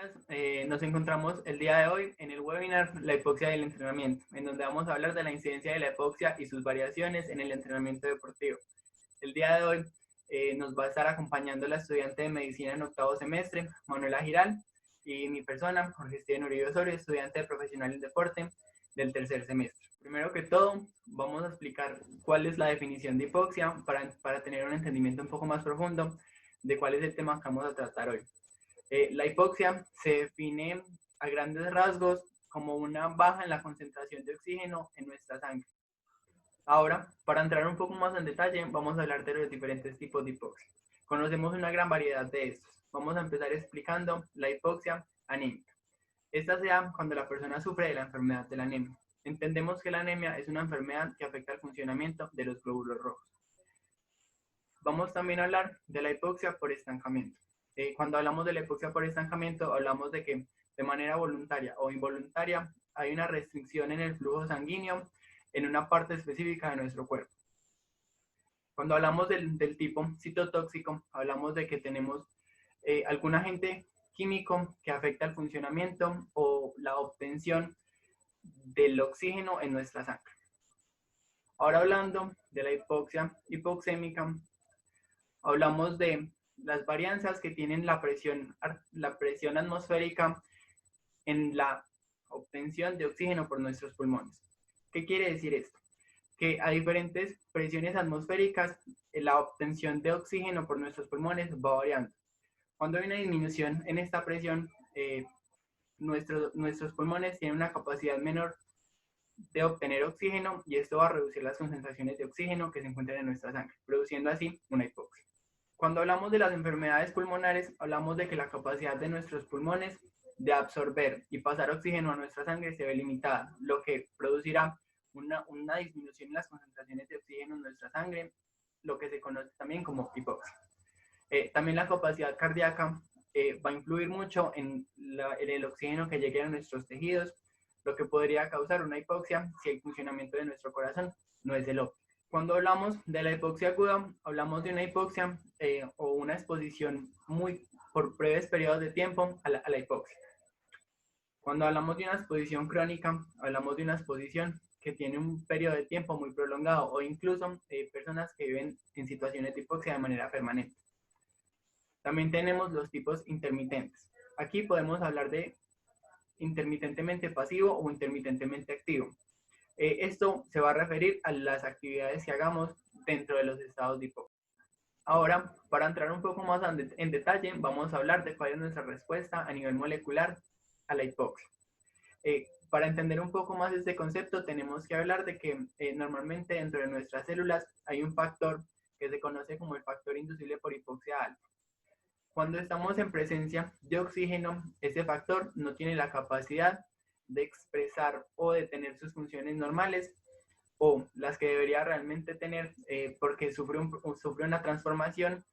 días, nos encontramos el día de hoy en el webinar La hipoxia y el entrenamiento, en donde vamos a hablar de la incidencia de la hipoxia y sus variaciones en el entrenamiento deportivo. El día de hoy nos va a estar acompañando la estudiante de medicina en octavo semestre, Manuela Giral, y mi persona, Jorge Steven Uribe Osorio, estudiante de profesional en deporte del tercer semestre. Primero que todo, vamos a explicar cuál es la definición de hipoxia para tener un entendimiento un poco más profundo de cuál es el tema que vamos a tratar hoy. La hipoxia se define a grandes rasgos como una baja en la concentración de oxígeno en nuestra sangre. Ahora, para entrar un poco más en detalle, vamos a hablar de los diferentes tipos de hipoxia. Conocemos una gran variedad de estos. Vamos a empezar explicando la hipoxia anémica. Esta se da cuando la persona sufre de la enfermedad de la anemia. Entendemos que la anemia es una enfermedad que afecta el funcionamiento de los glóbulos rojos. Vamos también a hablar de la hipoxia por estancamiento. Cuando hablamos de la hipoxia por estancamiento, hablamos de que de manera voluntaria o involuntaria hay una restricción en el flujo sanguíneo en una parte específica de nuestro cuerpo. Cuando hablamos del tipo citotóxico, hablamos de que tenemos algún agente químico que afecta el funcionamiento o la obtención del oxígeno en nuestra sangre. Ahora hablando de la hipoxia hipoxémica, hablamos de las varianzas que tienen la presión atmosférica en la obtención de oxígeno por nuestros pulmones. ¿Qué quiere decir esto? Que a diferentes presiones atmosféricas, la obtención de oxígeno por nuestros pulmones va variando. Cuando hay una disminución en esta presión, nuestros pulmones tienen una capacidad menor de obtener oxígeno y esto va a reducir las concentraciones de oxígeno que se encuentran en nuestra sangre, produciendo así una hipoxia. Cuando hablamos de las enfermedades pulmonares, hablamos de que la capacidad de nuestros pulmones de absorber y pasar oxígeno a nuestra sangre se ve limitada, lo que producirá una disminución en las concentraciones de oxígeno en nuestra sangre, lo que se conoce también como hipoxia. También la capacidad cardíaca va a influir mucho en el oxígeno que llegue a nuestros tejidos, lo que podría causar una hipoxia si el funcionamiento de nuestro corazón no es el óptimo. Cuando hablamos de la hipoxia aguda, hablamos de una hipoxia o una exposición por breves periodos de tiempo a la hipoxia. Cuando hablamos de una exposición crónica, hablamos de una exposición que tiene un periodo de tiempo muy prolongado o incluso personas que viven en situaciones de hipoxia de manera permanente. También tenemos los tipos intermitentes. Aquí podemos hablar de intermitentemente pasivo o intermitentemente activo. Esto se va a referir a las actividades que hagamos dentro de los estados de hipoxia. Ahora, para entrar un poco más en detalle, vamos a hablar de cuál es nuestra respuesta a nivel molecular a la hipoxia. Para entender un poco más este concepto, tenemos que hablar de que normalmente dentro de nuestras células hay un factor que se conoce como el factor inducible por hipoxia alfa. Cuando estamos en presencia de oxígeno, ese factor no tiene la capacidad de expresar o de tener sus funciones normales o las que debería realmente tener porque sufre una transformación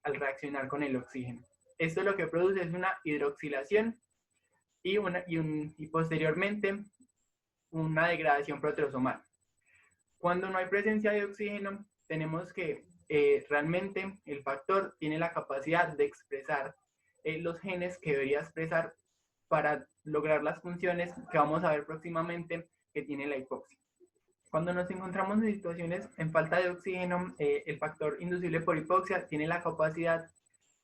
al reaccionar con el oxígeno. Esto lo que produce es una hidroxilación y posteriormente una degradación proteosomal. Cuando no hay presencia de oxígeno, tenemos que realmente el factor tiene la capacidad de expresar los genes que debería expresar para lograr las funciones que vamos a ver próximamente que tiene la hipoxia. Cuando nos encontramos en situaciones en falta de oxígeno, el factor inducible por hipoxia tiene la capacidad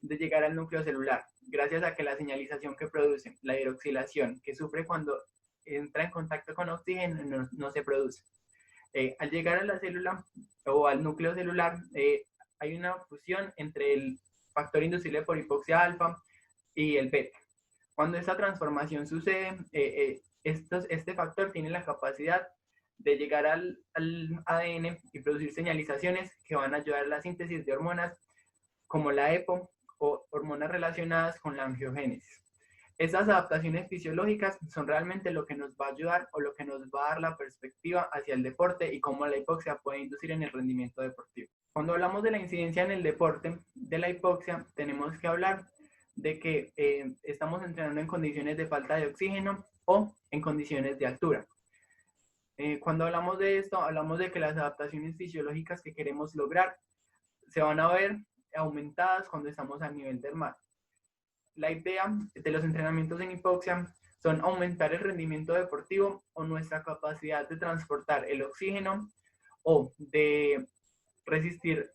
de llegar al núcleo celular, gracias a que la señalización que produce, la hidroxilación que sufre cuando entra en contacto con oxígeno no se produce. Al llegar a la célula o al núcleo celular, hay una fusión entre el factor inducible por hipoxia alfa y el beta. Cuando esta transformación sucede, este factor tiene la capacidad de llegar al ADN y producir señalizaciones que van a ayudar a la síntesis de hormonas como la EPO o hormonas relacionadas con la angiogénesis. Estas adaptaciones fisiológicas son realmente lo que nos va a ayudar o lo que nos va a dar la perspectiva hacia el deporte y cómo la hipoxia puede inducir en el rendimiento deportivo. Cuando hablamos de la incidencia en el deporte de la hipoxia, tenemos que hablar de que estamos entrenando en condiciones de falta de oxígeno o en condiciones de altura. Cuando hablamos de esto, hablamos de que las adaptaciones fisiológicas que queremos lograr se van a ver aumentadas cuando estamos a nivel del mar. La idea de los entrenamientos en hipoxia son aumentar el rendimiento deportivo o nuestra capacidad de transportar el oxígeno o de resistir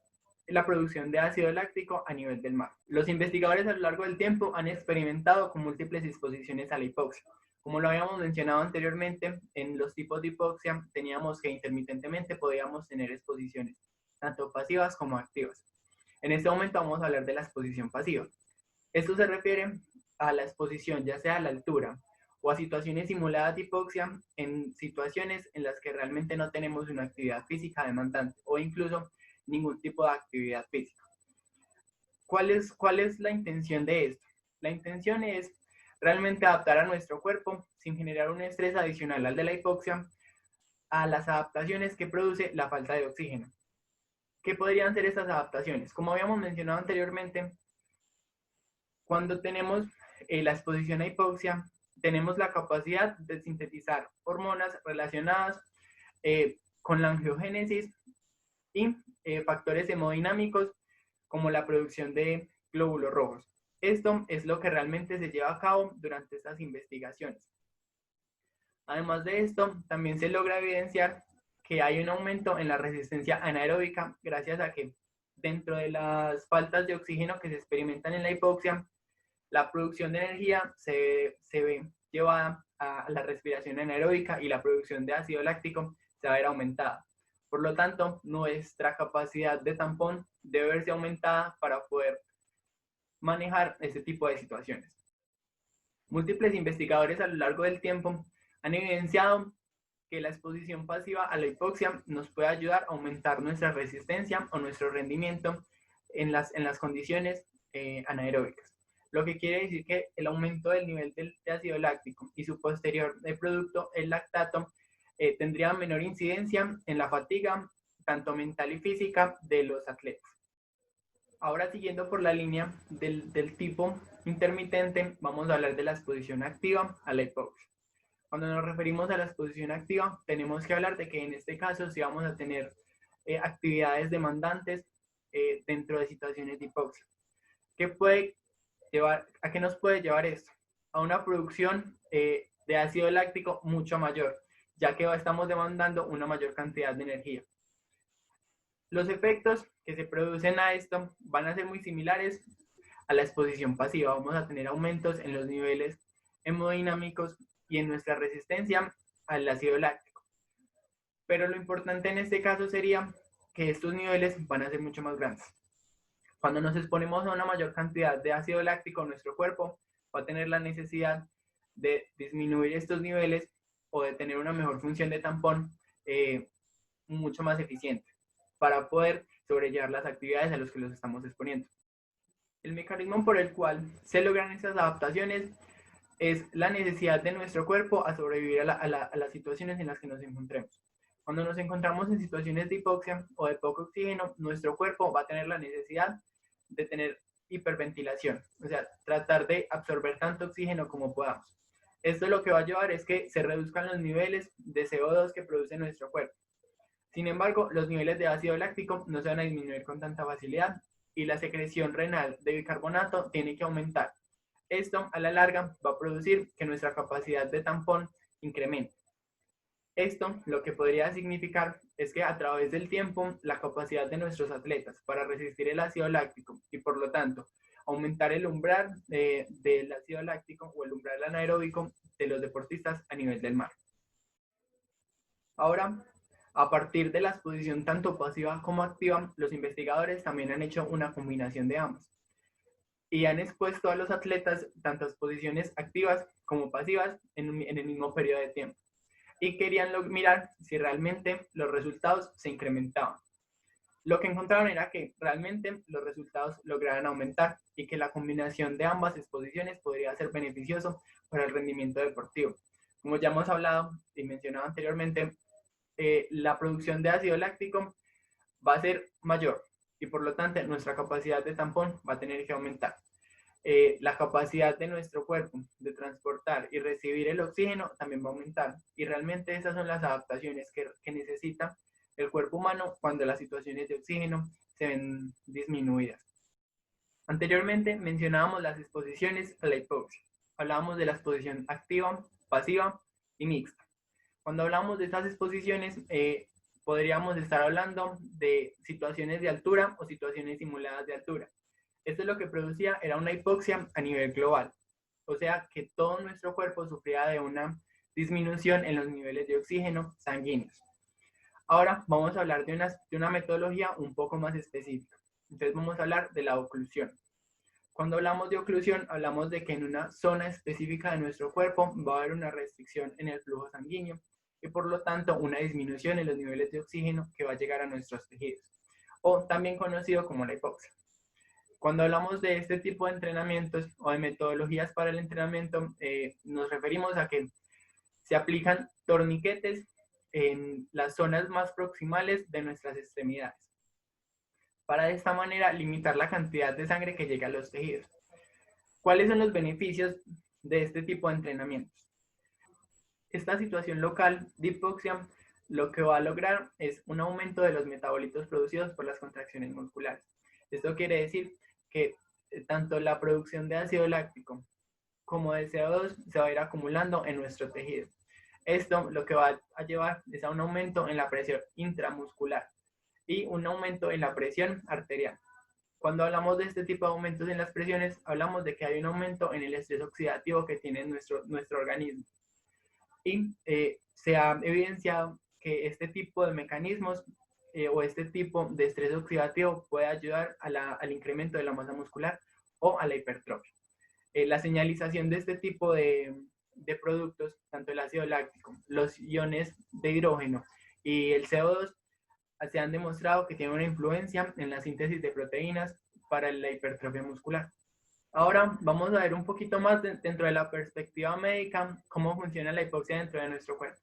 la producción de ácido láctico a nivel del mar. Los investigadores a lo largo del tiempo han experimentado con múltiples exposiciones a la hipoxia. Como lo habíamos mencionado anteriormente, en los tipos de hipoxia teníamos que intermitentemente podíamos tener exposiciones, tanto pasivas como activas. En este momento vamos a hablar de la exposición pasiva. Esto se refiere a la exposición ya sea a la altura o a situaciones simuladas de hipoxia en situaciones en las que realmente no tenemos una actividad física demandante o incluso ningún tipo de actividad física. ¿Cuál es la intención de esto? La intención es realmente adaptar a nuestro cuerpo sin generar un estrés adicional al de la hipoxia a las adaptaciones que produce la falta de oxígeno. ¿Qué podrían ser estas adaptaciones? Como habíamos mencionado anteriormente, cuando tenemos la exposición a hipoxia, tenemos la capacidad de sintetizar hormonas relacionadas con la angiogénesis y factores hemodinámicos como la producción de glóbulos rojos. Esto es lo que realmente se lleva a cabo durante estas investigaciones. Además de esto, también se logra evidenciar que hay un aumento en la resistencia anaeróbica gracias a que dentro de las faltas de oxígeno que se experimentan en la hipoxia, la producción de energía se ve llevada a la respiración anaeróbica y la producción de ácido láctico se va a ver aumentada. Por lo tanto, nuestra capacidad de tampón debe verse aumentada para poder manejar este tipo de situaciones. Múltiples investigadores a lo largo del tiempo han evidenciado que la exposición pasiva a la hipoxia nos puede ayudar a aumentar nuestra resistencia o nuestro rendimiento en las condiciones anaeróbicas. Lo que quiere decir que el aumento del nivel de ácido láctico y su posterior producto, el lactato, tendría menor incidencia en la fatiga, tanto mental y física, de los atletas. Ahora, siguiendo por la línea del tipo intermitente, vamos a hablar de la exposición activa a la hipoxia. Cuando nos referimos a la exposición activa, tenemos que hablar de que en este caso sí vamos a tener actividades demandantes dentro de situaciones de hipoxia. ¿A qué nos puede llevar esto? A una producción de ácido láctico mucho mayor, ya que estamos demandando una mayor cantidad de energía. Los efectos que se producen a esto van a ser muy similares a la exposición pasiva. Vamos a tener aumentos en los niveles hemodinámicos y en nuestra resistencia al ácido láctico. Pero lo importante en este caso sería que estos niveles van a ser mucho más grandes. Cuando nos exponemos a una mayor cantidad de ácido láctico, nuestro cuerpo va a tener la necesidad de disminuir estos niveles o de tener una mejor función de tampón mucho más eficiente para poder sobrellevar las actividades a las que los estamos exponiendo. El mecanismo por el cual se logran estas adaptaciones es la necesidad de nuestro cuerpo a sobrevivir a las situaciones en las que nos encontremos. Cuando nos encontramos en situaciones de hipoxia o de poco oxígeno, nuestro cuerpo va a tener la necesidad de tener hiperventilación, o sea, tratar de absorber tanto oxígeno como podamos. Esto lo que va a llevar es que se reduzcan los niveles de CO2 que produce nuestro cuerpo. Sin embargo, los niveles de ácido láctico no se van a disminuir con tanta facilidad y la secreción renal de bicarbonato tiene que aumentar. Esto, a la larga, va a producir que nuestra capacidad de tampón incremente. Esto lo que podría significar es que a través del tiempo la capacidad de nuestros atletas para resistir el ácido láctico y por lo tanto aumentar el umbral del ácido láctico o el umbral anaeróbico de los deportistas a nivel del mar. Ahora, a partir de la exposición tanto pasiva como activa, los investigadores también han hecho una combinación de ambas y han expuesto a los atletas tanto exposiciones activas como pasivas en el mismo periodo de tiempo. Y querían mirar si realmente los resultados se incrementaban. Lo que encontraron era que realmente los resultados lograban aumentar y que la combinación de ambas exposiciones podría ser beneficioso para el rendimiento deportivo. Como ya hemos hablado y mencionado anteriormente, la producción de ácido láctico va a ser mayor y por lo tanto nuestra capacidad de tampón va a tener que aumentar. La capacidad de nuestro cuerpo de transportar y recibir el oxígeno también va a aumentar y realmente esas son las adaptaciones que necesita el cuerpo humano cuando las situaciones de oxígeno se ven disminuidas. Anteriormente mencionábamos las exposiciones a la hipoxia. Hablábamos de la exposición activa, pasiva y mixta. Cuando hablamos de estas exposiciones, podríamos estar hablando de situaciones de altura o situaciones simuladas de altura. Esto lo que producía era una hipoxia a nivel global, o sea que todo nuestro cuerpo sufría de una disminución en los niveles de oxígeno sanguíneos. Ahora vamos a hablar de una metodología un poco más específica. Entonces vamos a hablar de la oclusión. Cuando hablamos de oclusión, hablamos de que en una zona específica de nuestro cuerpo va a haber una restricción en el flujo sanguíneo y por lo tanto una disminución en los niveles de oxígeno que va a llegar a nuestros tejidos, o también conocido como la hipoxia. Cuando hablamos de este tipo de entrenamientos o de metodologías para el entrenamiento, nos referimos a que se aplican torniquetes en las zonas más proximales de nuestras extremidades, para de esta manera limitar la cantidad de sangre que llega a los tejidos. ¿Cuáles son los beneficios de este tipo de entrenamientos? Esta situación local de hipoxia lo que va a lograr es un aumento de los metabolitos producidos por las contracciones musculares. Esto quiere decir que tanto la producción de ácido láctico como de CO2 se va a ir acumulando en nuestro tejido. Esto lo que va a llevar es a un aumento en la presión intramuscular y un aumento en la presión arterial. Cuando hablamos de este tipo de aumentos en las presiones, hablamos de que hay un aumento en el estrés oxidativo que tiene nuestro organismo. Y se ha evidenciado que este tipo de mecanismos o este tipo de estrés oxidativo puede ayudar al incremento de la masa muscular o a la hipertrofia. La señalización de este tipo de productos, tanto el ácido láctico, los iones de hidrógeno y el CO2, se han demostrado que tienen una influencia en la síntesis de proteínas para la hipertrofia muscular. Ahora vamos a ver un poquito más dentro de la perspectiva médica cómo funciona la hipoxia dentro de nuestro cuerpo.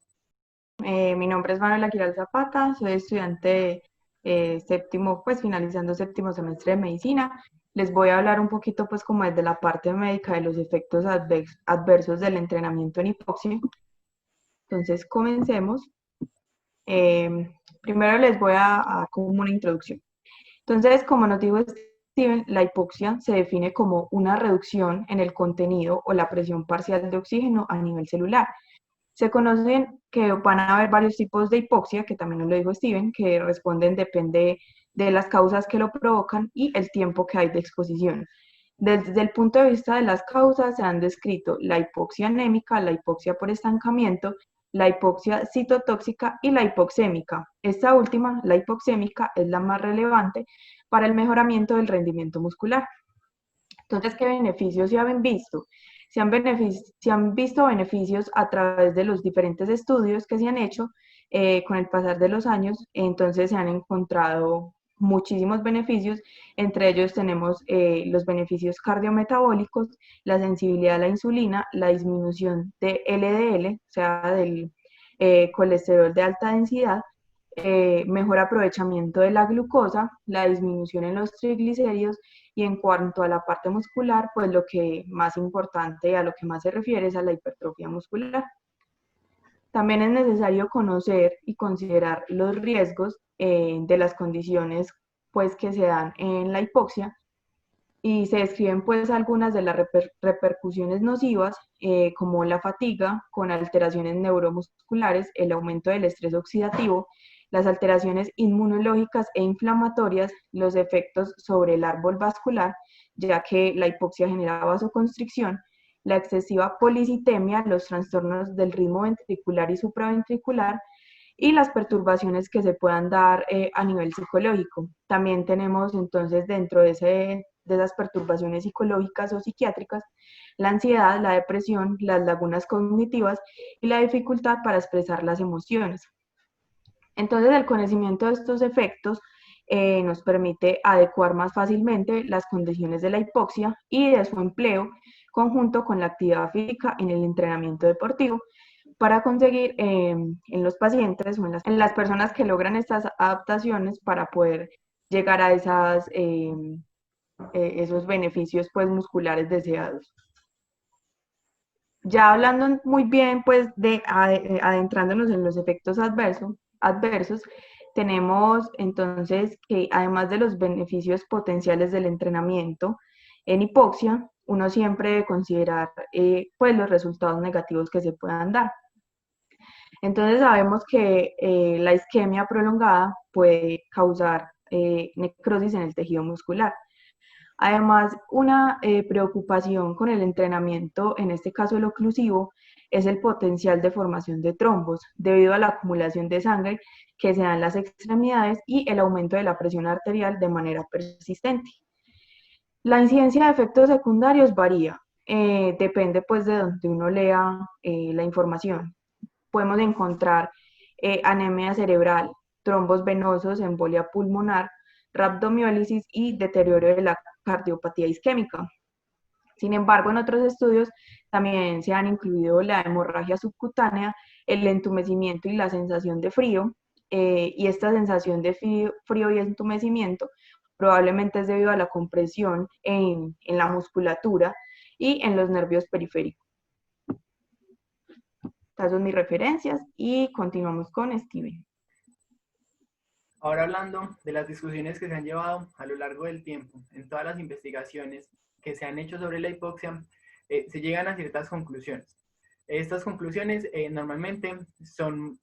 Mi nombre es Manuela Quiral Zapata, soy estudiante séptimo, pues finalizando séptimo semestre de medicina. Les voy a hablar un poquito pues como desde la parte médica de los efectos adversos del entrenamiento en hipoxia. Entonces comencemos. Primero les voy a como una introducción. Entonces, como nos dijo Steven, la hipoxia se define como una reducción en el contenido o la presión parcial de oxígeno a nivel celular. Se conocen que van a haber varios tipos de hipoxia, que también nos lo dijo Steven, que responden, depende de las causas que lo provocan y el tiempo que hay de exposición. Desde el punto de vista de las causas, se han descrito la hipoxia anémica, la hipoxia por estancamiento, la hipoxia citotóxica y la hipoxémica. Esta última, la hipoxémica, es la más relevante para el mejoramiento del rendimiento muscular. Entonces, ¿qué beneficios se han visto? Se han visto beneficios a través de los diferentes estudios que se han hecho con el pasar de los años. Entonces, se han encontrado muchísimos beneficios. Entre ellos tenemos los beneficios cardiometabólicos, la sensibilidad a la insulina, la disminución de LDL, o sea, del colesterol de alta densidad, mejor aprovechamiento de la glucosa, la disminución en los triglicéridos y en cuanto a la parte muscular, pues lo que más importante, a lo que más se refiere es a la hipertrofia muscular. También es necesario conocer y considerar los riesgos de las condiciones pues, que se dan en la hipoxia y se describen pues algunas de las repercusiones nocivas como la fatiga con alteraciones neuromusculares, el aumento del estrés oxidativo, las alteraciones inmunológicas e inflamatorias, los efectos sobre el árbol vascular, ya que la hipoxia genera vasoconstricción, la excesiva policitemia, los trastornos del ritmo ventricular y supraventricular, y las perturbaciones que se puedan dar a nivel psicológico. También tenemos entonces dentro de esas perturbaciones psicológicas o psiquiátricas, la ansiedad, la depresión, las lagunas cognitivas y la dificultad para expresar las emociones. Entonces, el conocimiento de estos efectos nos permite adecuar más fácilmente las condiciones de la hipoxia y de su empleo conjunto con la actividad física en el entrenamiento deportivo para conseguir en los pacientes o en las personas que logran estas adaptaciones para poder llegar a esos beneficios pues, musculares deseados. Ya hablando muy bien, pues, adentrándonos en los efectos adversos, tenemos entonces que además de los beneficios potenciales del entrenamiento, en hipoxia, uno siempre debe considerar pues los resultados negativos que se puedan dar. Entonces sabemos que la isquemia prolongada puede causar necrosis en el tejido muscular. Además, una preocupación con el entrenamiento, en este caso el oclusivo, es el potencial de formación de trombos debido a la acumulación de sangre que se da en las extremidades y el aumento de la presión arterial de manera persistente. La incidencia de efectos secundarios varía, depende pues de donde uno lea la información. Podemos encontrar anemia cerebral, trombos venosos, embolia pulmonar, rhabdomiólisis y deterioro de la cardiopatía isquémica. Sin embargo, en otros estudios también se han incluido la hemorragia subcutánea, el entumecimiento y la sensación de frío, y esta sensación de frío y entumecimiento probablemente es debido a la compresión en la musculatura y en los nervios periféricos. Estas son mis referencias y continuamos con Steven. Ahora hablando de las discusiones que se han llevado a lo largo del tiempo en todas las investigaciones que se han hecho sobre la hipoxia, se llegan a ciertas conclusiones. Estas conclusiones normalmente son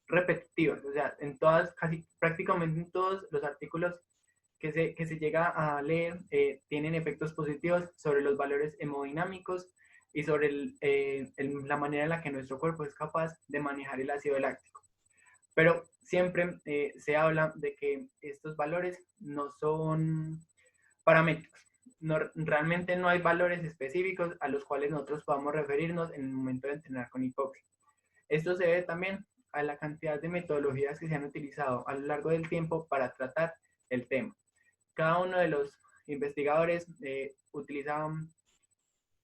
repetitivas, o sea, en todas, casi prácticamente en todos los artículos que se llega a leer tienen efectos positivos sobre los valores hemodinámicos y sobre la manera en la que nuestro cuerpo es capaz de manejar el ácido láctico. Pero siempre se habla de que estos valores no son paramétricos. No, realmente no hay valores específicos a los cuales nosotros podamos referirnos en el momento de entrenar con hipoxia. Esto se debe también a la cantidad de metodologías que se han utilizado a lo largo del tiempo para tratar el tema. Cada uno de los investigadores utilizaban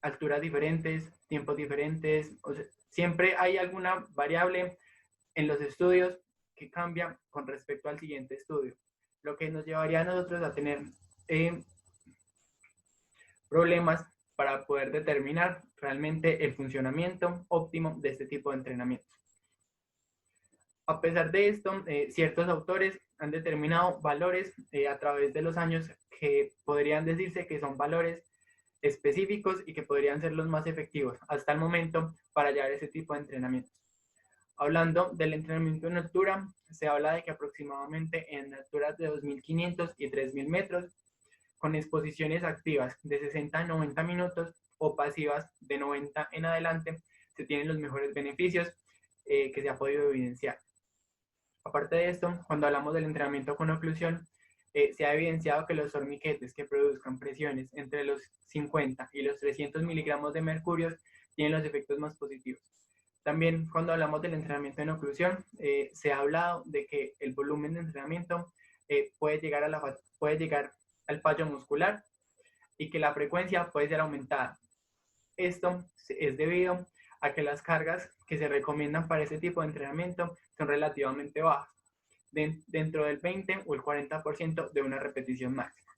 alturas diferentes, tiempos diferentes, o sea, siempre hay alguna variable en los estudios que cambia con respecto al siguiente estudio, lo que nos llevaría a nosotros a tener problemas para poder determinar realmente el funcionamiento óptimo de este tipo de entrenamiento. A pesar de esto, ciertos autores han determinado valores a través de los años que podrían decirse que son valores específicos y que podrían ser los más efectivos hasta el momento para llevar ese tipo de entrenamientos. Hablando del entrenamiento en altura, se habla de que aproximadamente en alturas de 2.500 y 3.000 metros, con exposiciones activas de 60 a 90 minutos o pasivas de 90 en adelante, se tienen los mejores beneficios que se ha podido evidenciar. Aparte de esto, cuando hablamos del entrenamiento con oclusión, se ha evidenciado que los torniquetes que produzcan presiones entre los 50 y los 300 miligramos de mercurio tienen los efectos más positivos. También cuando hablamos del entrenamiento en oclusión, se ha hablado de que el volumen de entrenamiento puede llegar al fallo muscular y que la frecuencia puede ser aumentada. Esto es debido a que las cargas que se recomiendan para este tipo de entrenamiento son relativamente bajas, dentro del 20 o el 40% de una repetición máxima.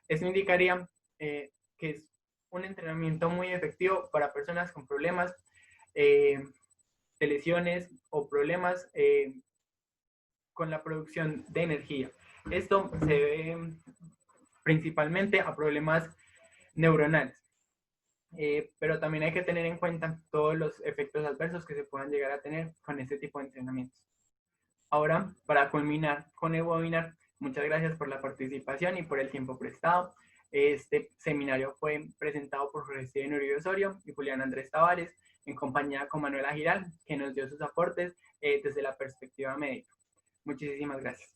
Esto indicaría que es un entrenamiento muy efectivo para personas con problemas de lesiones o problemas con la producción de energía. Esto se debe principalmente a problemas neuronales. Pero también hay que tener en cuenta todos los efectos adversos que se puedan llegar a tener con este tipo de entrenamientos. Ahora, para culminar con el webinar, muchas gracias por la participación y por el tiempo prestado. Este seminario fue presentado por Jorge Steven Uribe Osorio y Julián Andrés Tavares, en compañía con Manuela Giral, que nos dio sus aportes desde la perspectiva médica. Muchísimas gracias.